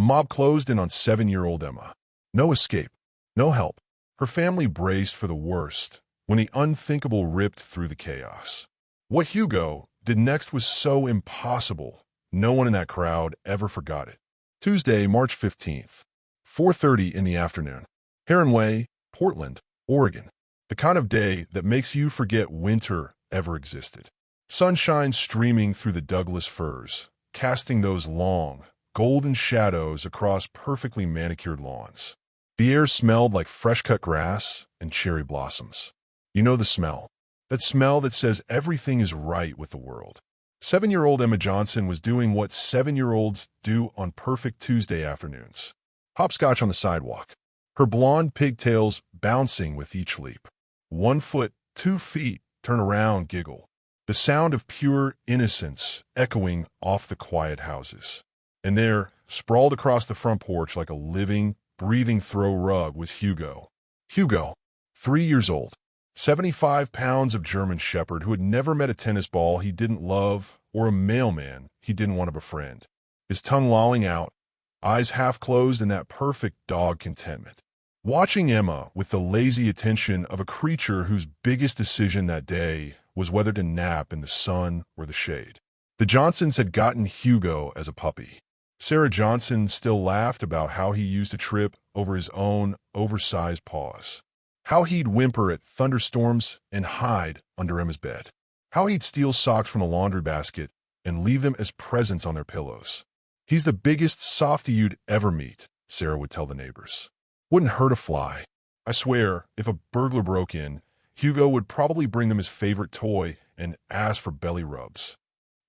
mob closed in on 7-year-old Emma. No escape. No help. Her family braced for the worst when the unthinkable ripped through the chaos. What Hugo did next was so impossible, no one in that crowd ever forgot it. Tuesday, March 15th, 4:30 in the afternoon. Heron Way, Portland, Oregon. The kind of day that makes you forget winter ever existed. Sunshine streaming through the Douglas firs, casting those long, golden shadows across perfectly manicured lawns. The air smelled like fresh-cut grass and cherry blossoms. You know the smell. That smell that says everything is right with the world. 7-year-old Emma Johnson was doing what 7-year-olds do on perfect Tuesday afternoons. Hopscotch on the sidewalk. Her blonde pigtails bouncing with each leap. 1 foot, 2 feet, turn around, giggle. The sound of pure innocence echoing off the quiet houses. And there, sprawled across the front porch like a living, breathing throw rug, was Hugo. Hugo, 3 years old, 75 pounds of German Shepherd who had never met a tennis ball he didn't love or a mailman he didn't want to befriend. His tongue lolling out, eyes half closed in that perfect dog contentment. Watching Emma with the lazy attention of a creature whose biggest decision that day was whether to nap in the sun or the shade. The Johnsons had gotten Hugo as a puppy. Sarah Johnson still laughed about how he used to trip over his own oversized paws. How he'd whimper at thunderstorms and hide under Emma's bed. How he'd steal socks from the laundry basket and leave them as presents on their pillows. He's the biggest softy you'd ever meet, Sarah would tell the neighbors. Wouldn't hurt a fly. I swear, if a burglar broke in, Hugo would probably bring them his favorite toy and ask for belly rubs.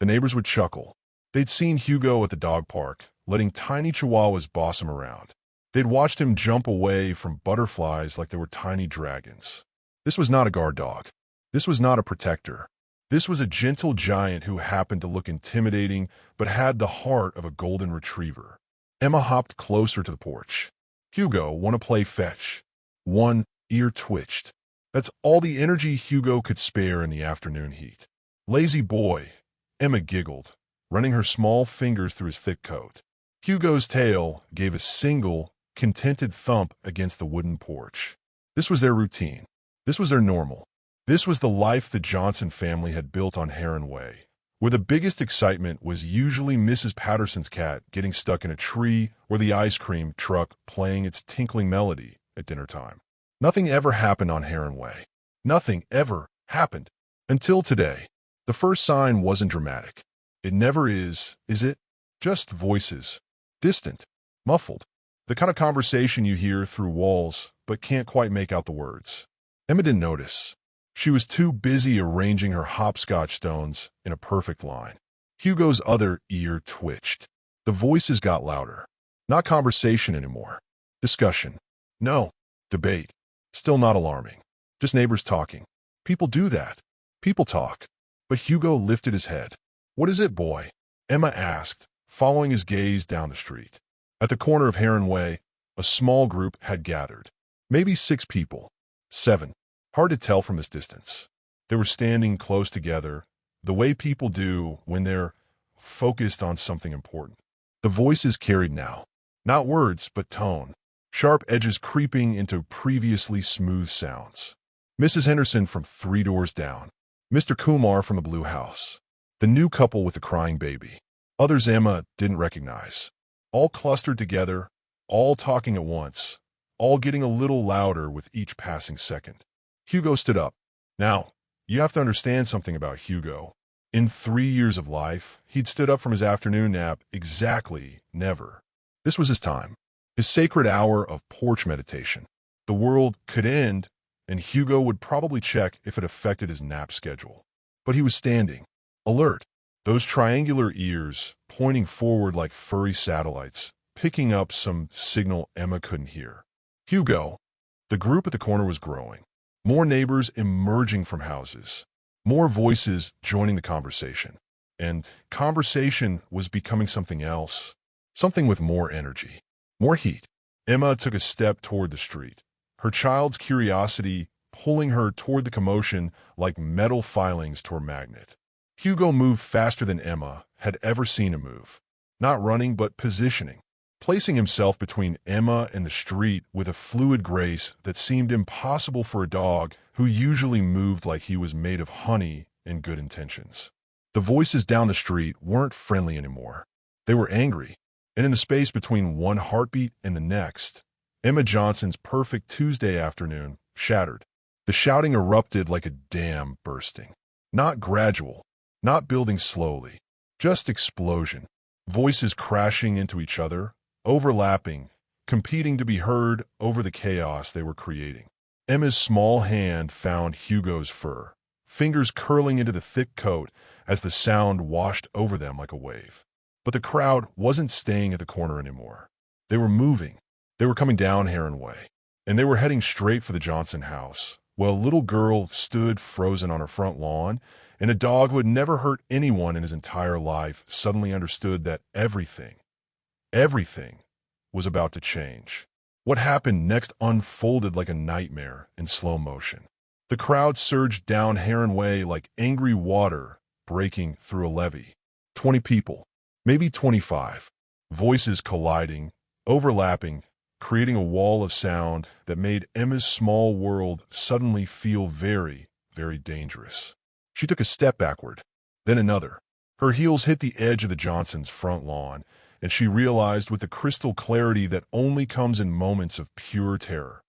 The neighbors would chuckle. They'd seen Hugo at the dog park, letting tiny chihuahuas boss him around. They'd watched him jump away from butterflies like they were tiny dragons. This was not a guard dog. This was not a protector. This was a gentle giant who happened to look intimidating but had the heart of a golden retriever. Emma hopped closer to the porch. Hugo, want to play fetch? One ear twitched. That's all the energy Hugo could spare in the afternoon heat. Lazy boy, Emma giggled, running her small fingers through his thick coat. Hugo's tail gave a single, contented thump against the wooden porch. This was their routine. This was their normal. This was the life the Johnson family had built on Heron Way, where the biggest excitement was usually Mrs. Patterson's cat getting stuck in a tree or the ice cream truck playing its tinkling melody at dinner time. Nothing ever happened on Heron Way. Nothing ever happened. Until today. The first sign wasn't dramatic. It never is it? Just voices. Distant. Muffled. The kind of conversation you hear through walls but can't quite make out the words. Emma didn't notice. She was too busy arranging her hopscotch stones in a perfect line. Hugo's other ear twitched. The voices got louder. Not conversation anymore. Discussion. No. Debate. Still not alarming. Just neighbors talking. People do that. People talk. But Hugo lifted his head. What is it, boy? Emma asked, following his gaze down the street. At the corner of Heron Way, a small group had gathered. Maybe 6 people. 7. Hard to tell from this distance. They were standing close together, the way people do when they're focused on something important. The voices carried now. Not words, but tone. Sharp edges creeping into previously smooth sounds. Mrs. Henderson from 3 doors down. Mr. Kumar from the blue house. The new couple with the crying baby. Others Emma didn't recognize. All clustered together, all talking at once, all getting a little louder with each passing second. Hugo stood up. Now, you have to understand something about Hugo. In 3 years of life, he'd stood up from his afternoon nap exactly never. This was his time. His sacred hour of porch meditation. The world could end, and Hugo would probably check if it affected his nap schedule. But he was standing, alert, those triangular ears pointing forward like furry satellites, picking up some signal Emma couldn't hear. Hugo. The group at the corner was growing. More neighbors emerging from houses. More voices joining the conversation. And conversation was becoming something else. Something with more energy. More heat. Emma took a step toward the street. Her child's curiosity pulling her toward the commotion like metal filings toward a magnet. Hugo moved faster than Emma had ever seen him move. Not running, but positioning. placing himself between Emma and the street with a fluid grace that seemed impossible for a dog who usually moved like he was made of honey and good intentions. The voices down the street weren't friendly anymore. They were angry, and in the space between one heartbeat and the next, Emma Johnson's perfect Tuesday afternoon shattered. The shouting erupted like a dam bursting. Not gradual, not building slowly, just explosion. Voices crashing into each other, overlapping, competing to be heard over the chaos they were creating. Emma's small hand found Hugo's fur, fingers curling into the thick coat as the sound washed over them like a wave. But the crowd wasn't staying at the corner anymore. They were moving. They were coming down Heron Way, and they were heading straight for the Johnson house, while a little girl stood frozen on her front lawn, and a dog who had never hurt anyone in his entire life suddenly understood that everything was about to change. What happened next unfolded like a nightmare in slow motion. The crowd surged down Heron Way like angry water breaking through a levee. 20 people, maybe 25, voices colliding, overlapping, creating a wall of sound that made Emma's small world suddenly feel very, very dangerous. She took a step backward, then another. Her heels hit the edge of the Johnsons' front lawn, and she realized with the crystal clarity that only comes in moments of pure terror,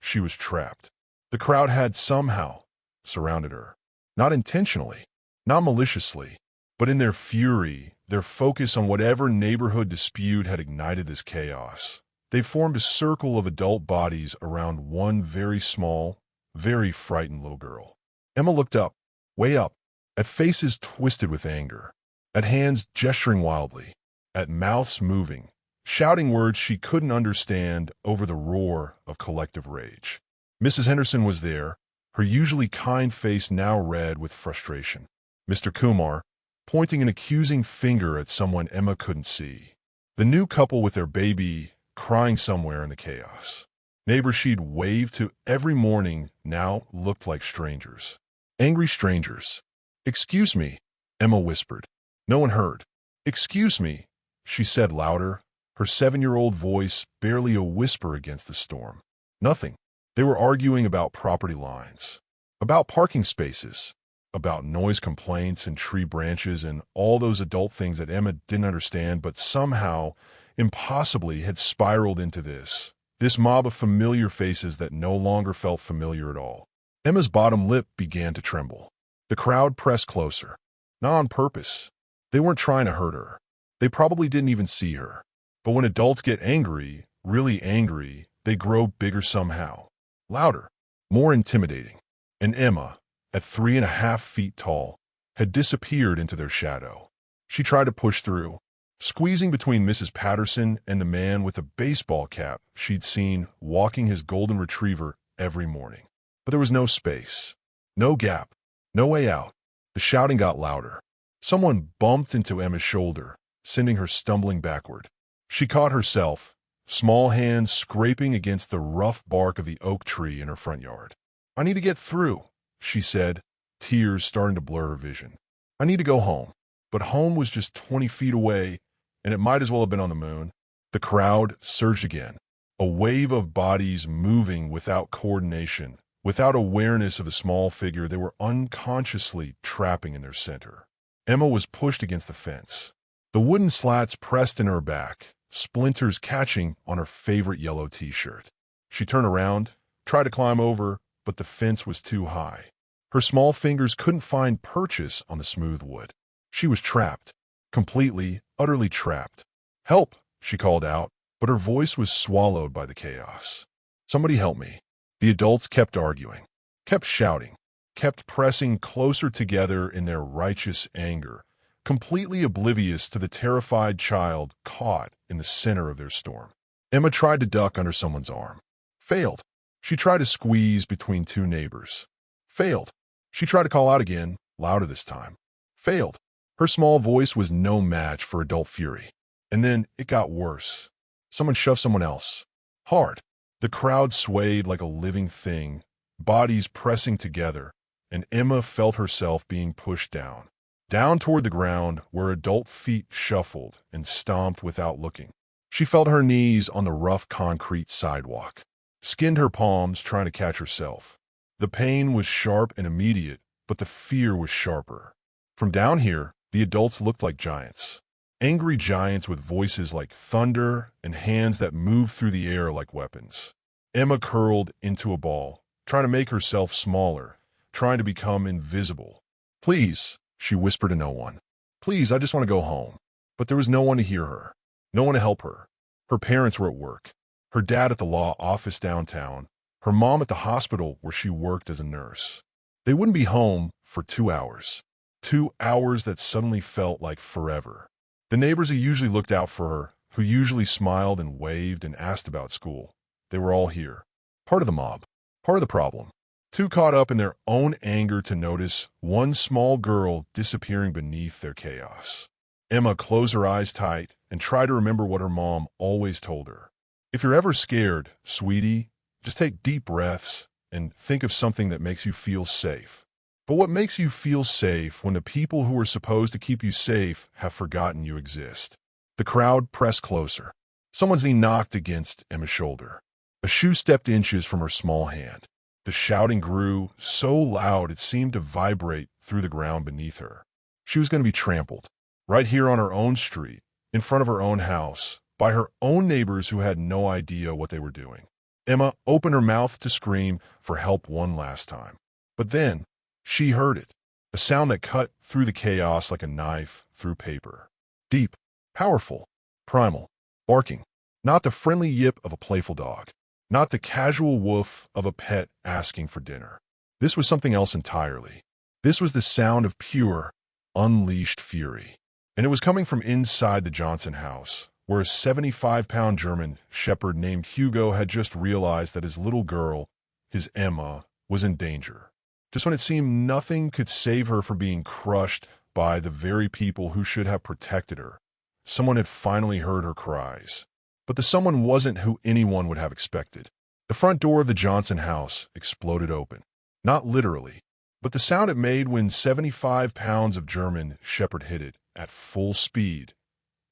she was trapped. The crowd had somehow surrounded her. Not intentionally, not maliciously, but in their fury, their focus on whatever neighborhood dispute had ignited this chaos. They formed a circle of adult bodies around one very small, very frightened little girl. Emma looked up, way up, at faces twisted with anger, at hands gesturing wildly, at mouths moving, shouting words she couldn't understand over the roar of collective rage. Mrs. Henderson was there, her usually kind face now red with frustration. Mr. Kumar, pointing an accusing finger at someone Emma couldn't see. The new couple with their baby crying somewhere in the chaos. Neighbors she'd waved to every morning now looked like strangers. Angry strangers. "Excuse me," Emma whispered. No one heard. "Excuse me," she said louder, her 7-year-old voice barely a whisper against the storm. Nothing. They were arguing about property lines, about parking spaces, about noise complaints and tree branches and all those adult things that Emma didn't understand but somehow, impossibly, had spiraled into this mob of familiar faces that no longer felt familiar at all. Emma's bottom lip began to tremble. The crowd pressed closer. Not on purpose. They weren't trying to hurt her. They probably didn't even see her. But when adults get angry, really angry, they grow bigger somehow. Louder. More intimidating. And Emma, at 3.5 feet tall, had disappeared into their shadow. She tried to push through, squeezing between Mrs. Patterson and the man with a baseball cap she'd seen walking his golden retriever every morning. But there was no space, no gap, no way out. The shouting got louder. Someone bumped into Emma's shoulder, sending her stumbling backward. She caught herself, small hands scraping against the rough bark of the oak tree in her front yard. "I need to get through," she said, tears starting to blur her vision. "I need to go home." But home was just 20 feet away, and it might as well have been on the moon. The crowd surged again, a wave of bodies moving without coordination, without awareness of the small figure they were unconsciously trapping in their center. Emma was pushed against the fence. The wooden slats pressed in her back, splinters catching on her favorite yellow t-shirt. She turned around, tried to climb over, but the fence was too high. Her small fingers couldn't find purchase on the smooth wood. She was trapped, completely, utterly trapped. "Help!" she called out, but her voice was swallowed by the chaos. "Somebody help me." The adults kept arguing, kept shouting, kept pressing closer together in their righteous anger, completely oblivious to the terrified child caught in the center of their storm. Emma tried to duck under someone's arm. Failed. She tried to squeeze between two neighbors. Failed. She tried to call out again, louder this time. Failed. Her small voice was no match for adult fury. And then it got worse. Someone shoved someone else. Hard. The crowd swayed like a living thing, bodies pressing together, and Emma felt herself being pushed down. Down toward the ground where adult feet shuffled and stomped without looking. She felt her knees on the rough concrete sidewalk, skinned her palms trying to catch herself. The pain was sharp and immediate, but the fear was sharper. From down here, the adults looked like giants. Angry giants with voices like thunder and hands that moved through the air like weapons. Emma curled into a ball, trying to make herself smaller, trying to become invisible. "Please," she whispered to no one. "Please, I just want to go home." But there was no one to hear her, no one to help her. Her parents were at work, her dad at the law office downtown, her mom at the hospital where she worked as a nurse. They wouldn't be home for 2 hours. 2 hours that suddenly felt like forever. The neighbors who usually looked out for her, who usually smiled and waved and asked about school, they were all here. Part of the mob, part of the problem. Too caught up in their own anger to notice one small girl disappearing beneath their chaos. Emma closed her eyes tight and tried to remember what her mom always told her. "If you're ever scared, sweetie, just take deep breaths and think of something that makes you feel safe." But what makes you feel safe when the people who are supposed to keep you safe have forgotten you exist? The crowd pressed closer. Someone's knee knocked against Emma's shoulder. A shoe stepped inches from her small hand. The shouting grew so loud it seemed to vibrate through the ground beneath her. She was going to be trampled, right here on her own street, in front of her own house, by her own neighbors who had no idea what they were doing. Emma opened her mouth to scream for help one last time. But then, she heard it, a sound that cut through the chaos like a knife through paper. Deep, powerful, primal, barking. Not the friendly yip of a playful dog. Not the casual woof of a pet asking for dinner. This was something else entirely. This was the sound of pure, unleashed fury. And it was coming from inside the Johnson house, where a 75-pound German shepherd named Hugo had just realized that his little girl, his Emma, was in danger. Just when it seemed nothing could save her from being crushed by the very people who should have protected her, someone had finally heard her cries. But the someone wasn't who anyone would have expected. The front door of the Johnson house exploded open. Not literally, but the sound it made when 75 pounds of German shepherd hit it at full speed.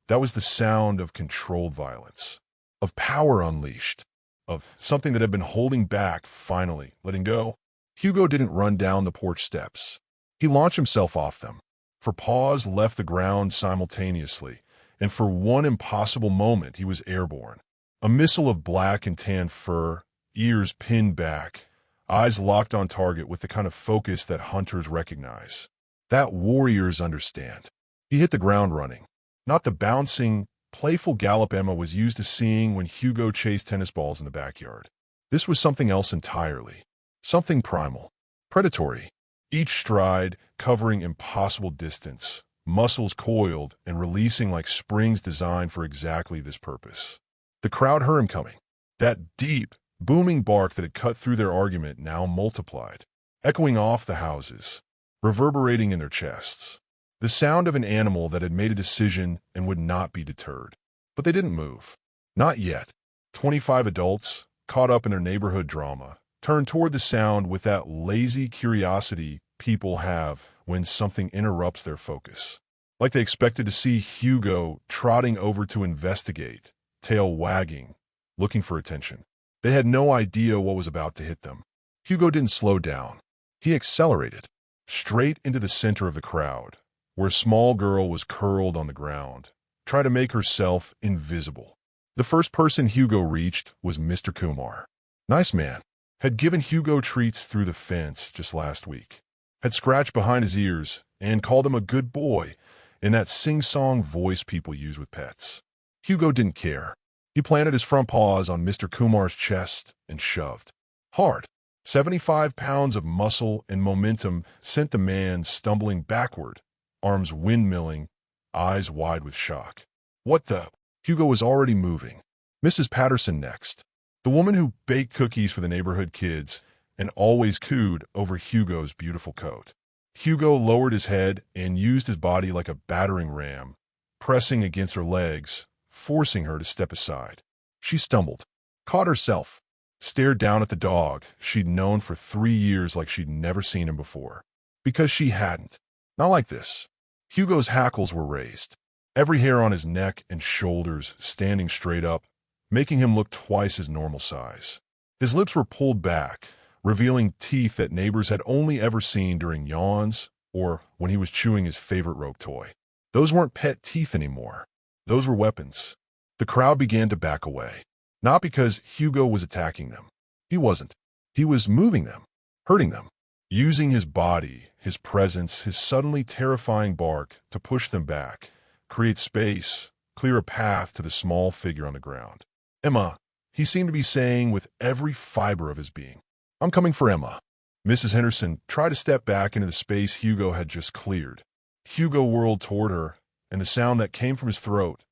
That was the sound of controlled violence, of power unleashed, of something that had been holding back finally letting go. Hugo didn't run down the porch steps. He launched himself off them. For Paws left the ground simultaneously, and for one impossible moment he was airborne. A missile of black and tan fur, ears pinned back, eyes locked on target with the kind of focus that hunters recognize. That warriors understand. He hit the ground running. Not the bouncing, playful gallop Emma was used to seeing when Hugo chased tennis balls in the backyard. This was something else entirely. Something primal, predatory. Each stride covering impossible distance, muscles coiled and releasing like springs designed for exactly this purpose. The crowd heard him coming. That deep, booming bark that had cut through their argument now multiplied, echoing off the houses, reverberating in their chests. The sound of an animal that had made a decision and would not be deterred. But they didn't move. Not yet. 25 adults, caught up in their neighborhood drama, turned toward the sound with that lazy curiosity people have when something interrupts their focus. Like they expected to see Hugo trotting over to investigate, tail wagging, looking for attention. They had no idea what was about to hit them. Hugo didn't slow down. He accelerated, straight into the center of the crowd, where a small girl was curled on the ground, trying to make herself invisible. The first person Hugo reached was Mr. Kumar. Nice man. Had given Hugo treats through the fence just last week. Had scratched behind his ears and called him a good boy in that sing-song voice people use with pets. Hugo didn't care. He planted his front paws on Mr. Kumar's chest and shoved. Hard. 75 pounds of muscle and momentum sent the man stumbling backward, arms windmilling, eyes wide with shock. What the? Hugo was already moving. Mrs. Patterson next. The woman who baked cookies for the neighborhood kids and always cooed over Hugo's beautiful coat. Hugo lowered his head and used his body like a battering ram, pressing against her legs, forcing her to step aside. She stumbled, caught herself, stared down at the dog she'd known for 3 years like she'd never seen him before. Because she hadn't. Not like this. Hugo's hackles were raised. every hair on his neck and shoulders standing straight up, making him look twice his normal size. His lips were pulled back, revealing teeth that neighbors had only ever seen during yawns or when he was chewing his favorite rope toy. Those weren't pet teeth anymore. Those were weapons. The crowd began to back away. Not because Hugo was attacking them. He wasn't. He was moving them, hurting them, using his body, his presence, his suddenly terrifying bark to push them back, create space, clear a path to the small figure on the ground. Emma, he seemed to be saying with every fiber of his being. I'm coming for Emma. Mrs. Henderson tried to step back into the space Hugo had just cleared. Hugo whirled toward her, and the sound that came from his throat,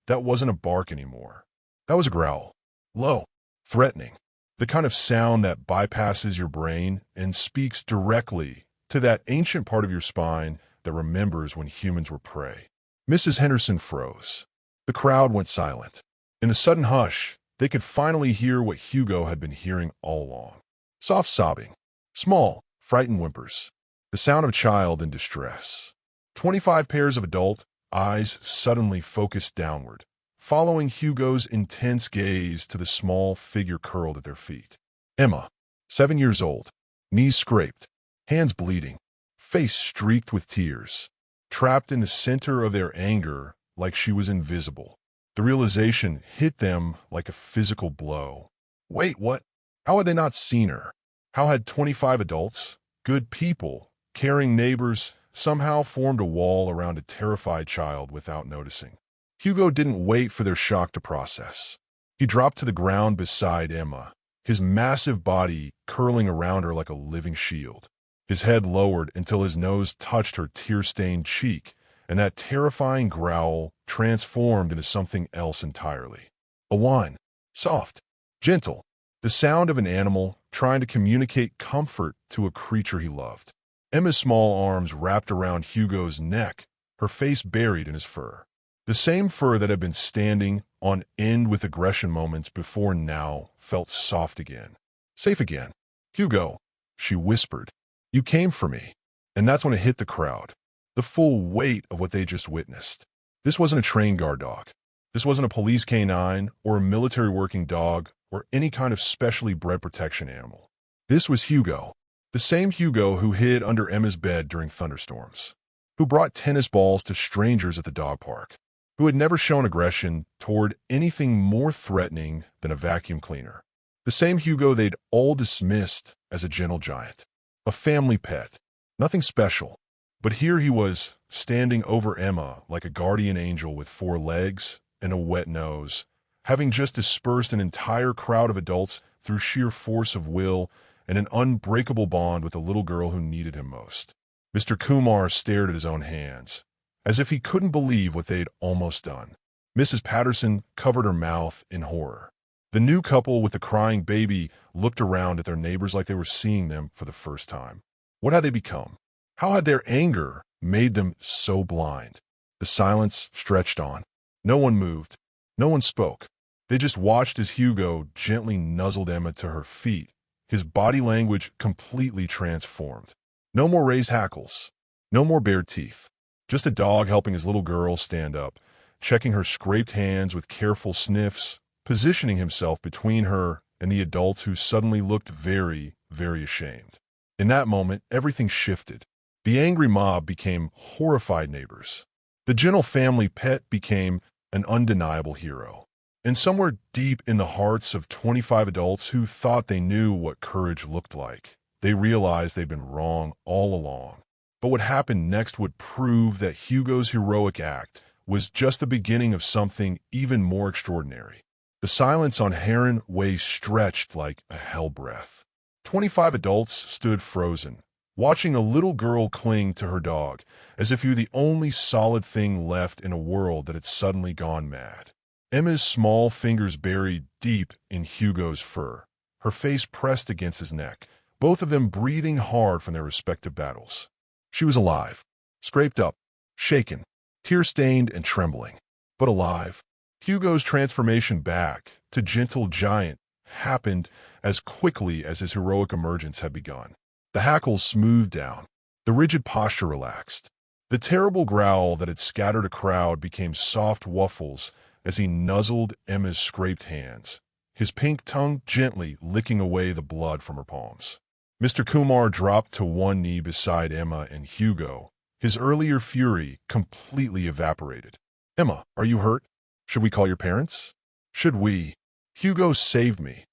that wasn't a bark anymore. That was a growl. Low, threatening. The kind of sound that bypasses your brain and speaks directly to that ancient part of your spine that remembers when humans were prey. Mrs. Henderson froze. The crowd went silent. In the sudden hush, they could finally hear what Hugo had been hearing all along. Soft sobbing. Small, frightened whimpers. The sound of a child in distress. 25 pairs of adult eyes suddenly focused downward, following Hugo's intense gaze to the small figure curled at their feet. Emma, 7 years old, knees scraped, hands bleeding, face streaked with tears, trapped in the center of their anger like she was invisible. The realization hit them like a physical blow. Wait, what? How had they not seen her? How had 25 adults, good people, caring neighbors, somehow formed a wall around a terrified child without noticing? Hugo didn't wait for their shock to process. He dropped to the ground beside Emma, his massive body curling around her like a living shield. His head lowered until his nose touched her tear-stained cheek, and that terrifying growl transformed into something else entirely. A whine, soft, gentle, the sound of an animal trying to communicate comfort to a creature he loved. Emma's small arms wrapped around Hugo's neck, her face buried in his fur. The same fur that had been standing on end with aggression moments before now felt soft again. Safe again. Hugo, she whispered, you came for me. And that's when it hit the crowd. The full weight of what they just witnessed. This wasn't a trained guard dog. This wasn't a police canine or a military working dog or any kind of specially bred protection animal. This was Hugo, the same Hugo who hid under Emma's bed during thunderstorms, who brought tennis balls to strangers at the dog park, who had never shown aggression toward anything more threatening than a vacuum cleaner. The same Hugo they'd all dismissed as a gentle giant, a family pet, nothing special. But here he was, standing over Emma like a guardian angel with 4 legs and a wet nose, having just dispersed an entire crowd of adults through sheer force of will and an unbreakable bond with the little girl who needed him most. Mr. Kumar stared at his own hands, as if he couldn't believe what they'd almost done. Mrs. Patterson covered her mouth in horror. The new couple with the crying baby looked around at their neighbors like they were seeing them for the first time. What had they become? How had their anger made them so blind? The silence stretched on. No one moved. No one spoke. They just watched as Hugo gently nuzzled Emma to her feet, his body language completely transformed. No more raised hackles. No more bared teeth. Just a dog helping his little girl stand up, checking her scraped hands with careful sniffs, positioning himself between her and the adults who suddenly looked very, very ashamed. In that moment, everything shifted. The angry mob became horrified neighbors. The gentle family pet became an undeniable hero. And somewhere deep in the hearts of 25 adults who thought they knew what courage looked like, they realized they'd been wrong all along. But what happened next would prove that Hugo's heroic act was just the beginning of something even more extraordinary. The silence on Heron Way stretched like a hell breath. 25 adults stood frozen, watching a little girl cling to her dog, as if he were the only solid thing left in a world that had suddenly gone mad. Emma's small fingers buried deep in Hugo's fur, her face pressed against his neck, both of them breathing hard from their respective battles. She was alive, scraped up, shaken, tear-stained and trembling, but alive. Hugo's transformation back to gentle giant happened as quickly as his heroic emergence had begun. The hackles smoothed down, the rigid posture relaxed, The terrible growl that had scattered a crowd became soft waffles as he nuzzled Emma's scraped hands, his pink tongue gently licking away the blood from her palms. Mr. Kumar dropped to one knee beside Emma and Hugo, his earlier fury completely evaporated. "Emma, are you hurt? Should we call your parents?" "Should we?" "Hugo saved me,"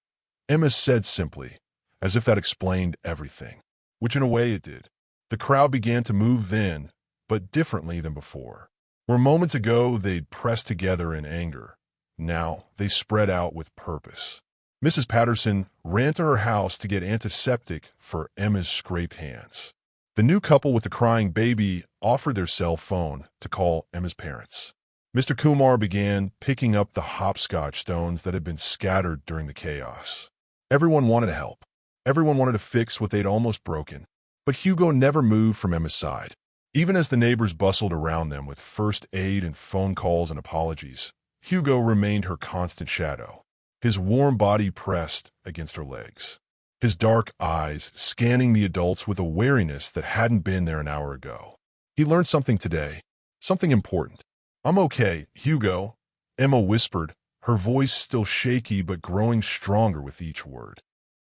Emma said simply, as if that explained everything, which in a way it did. The crowd began to move then, but differently than before. Where moments ago they'd pressed together in anger, now they spread out with purpose. Mrs. Patterson ran to her house to get antiseptic for Emma's scraped hands. The new couple with the crying baby offered their cell phone to call Emma's parents. Mr. Kumar began picking up the hopscotch stones that had been scattered during the chaos. Everyone wanted to help. Everyone wanted to fix what they'd almost broken. But Hugo never moved from Emma's side. Even as the neighbors bustled around them with first aid and phone calls and apologies, Hugo remained her constant shadow, his warm body pressed against her legs, his dark eyes scanning the adults with a wariness that hadn't been there an hour ago. He learned something today, something important. "I'm okay, Hugo," Emma whispered, her voice still shaky but growing stronger with each word.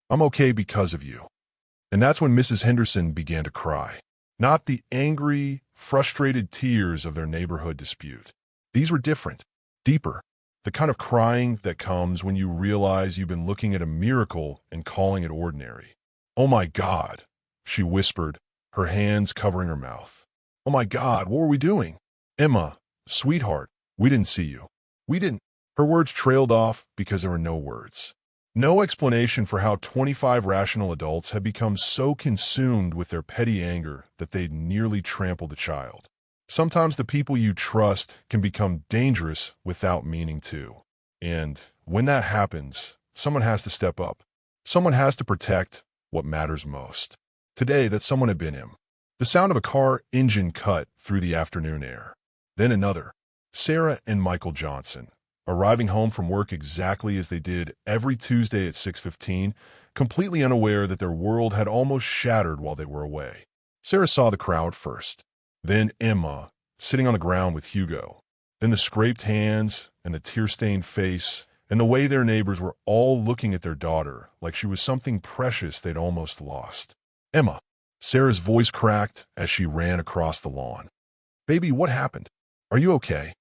"I'm okay because of you." And that's when Mrs. Henderson began to cry. Not the angry, frustrated tears of their neighborhood dispute. These were different, deeper, the kind of crying that comes when you realize you've been looking at a miracle and calling it ordinary. "Oh my God," she whispered, her hands covering her mouth. "Oh my God, what were we doing? Emma, sweetheart, we didn't see you. We didn't." Her words trailed off because there were no words. No explanation for how 25 rational adults had become so consumed with their petty anger that they'd nearly trampled a child. Sometimes the people you trust can become dangerous without meaning to. And when that happens, someone has to step up. Someone has to protect what matters most. Today, that someone had been him. The sound of a car engine cut through the afternoon air. Then another. Sarah and Michael Johnson, arriving home from work exactly as they did every Tuesday at 6:15, completely unaware that their world had almost shattered while they were away. Sarah saw the crowd first, then Emma, sitting on the ground with Hugo, then the scraped hands and the tear-stained face, and the way their neighbors were all looking at their daughter like she was something precious they'd almost lost. "Emma," Sarah's voice cracked as she ran across the lawn. "Baby, what happened? Are you okay?"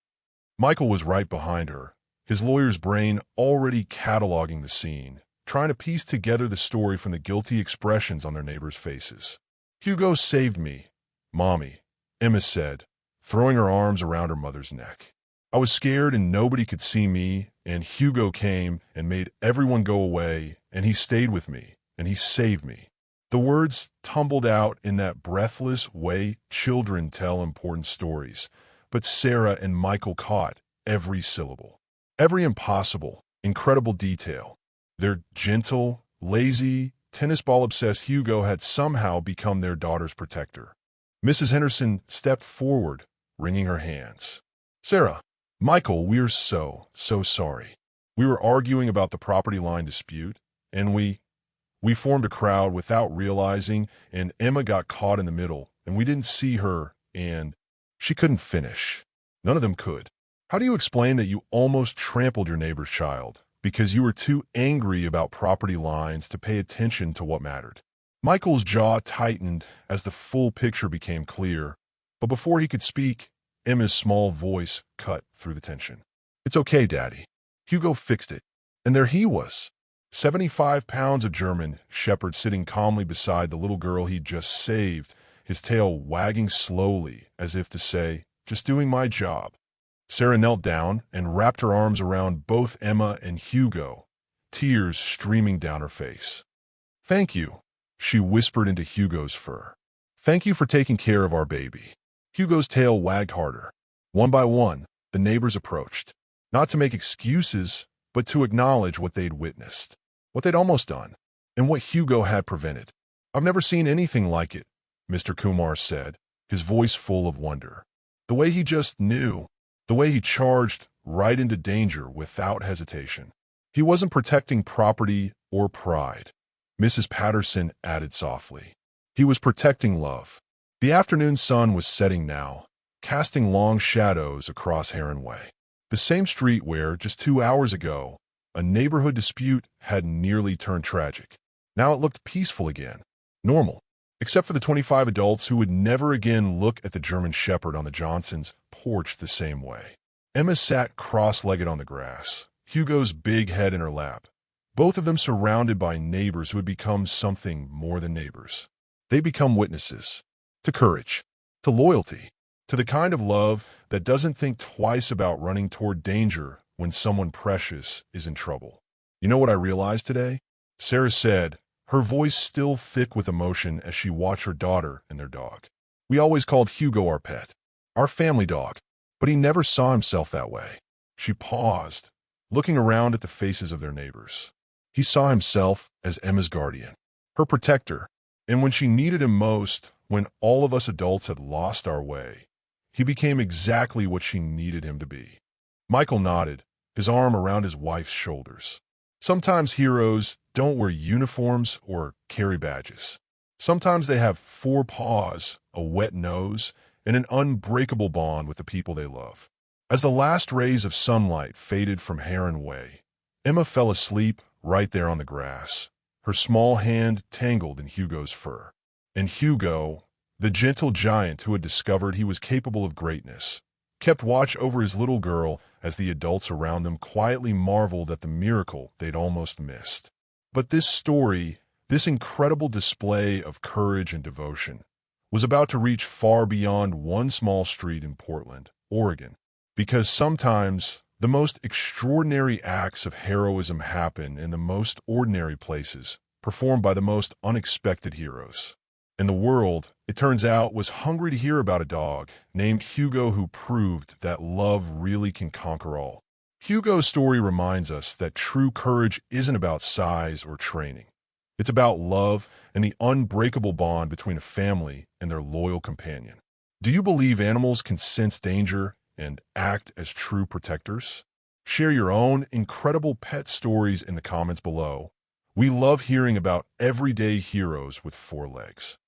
Michael was right behind her, his lawyer's brain already cataloging the scene, trying to piece together the story from the guilty expressions on their neighbors' faces. "Hugo saved me, Mommy," Emma said, throwing her arms around her mother's neck. "I was scared and nobody could see me, and Hugo came and made everyone go away, and he stayed with me, and he saved me." The words tumbled out in that breathless way children tell important stories, but Sarah and Michael caught every syllable, every impossible, incredible detail. Their gentle, lazy, tennis ball-obsessed Hugo had somehow become their daughter's protector. Mrs. Henderson stepped forward, wringing her hands. "Sarah, Michael, we're so sorry. We were arguing about the property line dispute, and we formed a crowd without realizing, and Emma got caught in the middle, and we didn't see her, and..." She couldn't finish. None of them could. How do you explain that you almost trampled your neighbor's child because you were too angry about property lines to pay attention to what mattered? Michael's jaw tightened as the full picture became clear, but before he could speak, Emma's small voice cut through the tension. "It's okay, Daddy. Hugo fixed it." And there he was, 75 pounds of German shepherd sitting calmly beside the little girl he'd just saved, his tail wagging slowly as if to say, "Just doing my job." Sarah knelt down and wrapped her arms around both Emma and Hugo, tears streaming down her face. "Thank you," she whispered into Hugo's fur. "Thank you for taking care of our baby." Hugo's tail wagged harder. One by one, the neighbors approached, not to make excuses, but to acknowledge what they'd witnessed, what they'd almost done, and what Hugo had prevented. "I've never seen anything like it," Mr. Kumar said, his voice full of wonder. The way he just knew, the way he charged right into danger without hesitation. He wasn't protecting property or pride, Mrs. Patterson added softly. He was protecting love. The afternoon sun was setting now, casting long shadows across Heron Way. The same street where, just 2 hours ago, a neighborhood dispute had nearly turned tragic. Now it looked peaceful again, normal, except for the 25 adults who would never again look at the German Shepherd on the Johnsons' porch the same way. Emma sat cross-legged on the grass, Hugo's big head in her lap, both of them surrounded by neighbors who had become something more than neighbors. They become witnesses to courage, to loyalty, to the kind of love that doesn't think twice about running toward danger when someone precious is in trouble. You know what I realized today? Sarah said, her voice still thick with emotion as she watched her daughter and their dog. We always called Hugo our pet, our family dog, but he never saw himself that way. She paused, looking around at the faces of their neighbors. He saw himself as Emma's guardian, her protector, and when she needed him most, when all of us adults had lost our way, he became exactly what she needed him to be. Michael nodded, his arm around his wife's shoulders. Sometimes heroes don't wear uniforms or carry badges. Sometimes they have 4 paws, a wet nose, and an unbreakable bond with the people they love. As the last rays of sunlight faded from Heron Way, Emma fell asleep right there on the grass, her small hand tangled in Hugo's fur. And Hugo, the gentle giant who had discovered he was capable of greatness, kept watch over his little girl as the adults around them quietly marveled at the miracle they'd almost missed. But this story, this incredible display of courage and devotion, was about to reach far beyond one small street in Portland, Oregon, because sometimes the most extraordinary acts of heroism happen in the most ordinary places, performed by the most unexpected heroes. And the world, it turns out, was hungry to hear about a dog named Hugo who proved that love really can conquer all. Hugo's story reminds us that true courage isn't about size or training. It's about love and the unbreakable bond between a family and their loyal companion. Do you believe animals can sense danger and act as true protectors? Share your own incredible pet stories in the comments below. We love hearing about everyday heroes with 4 legs.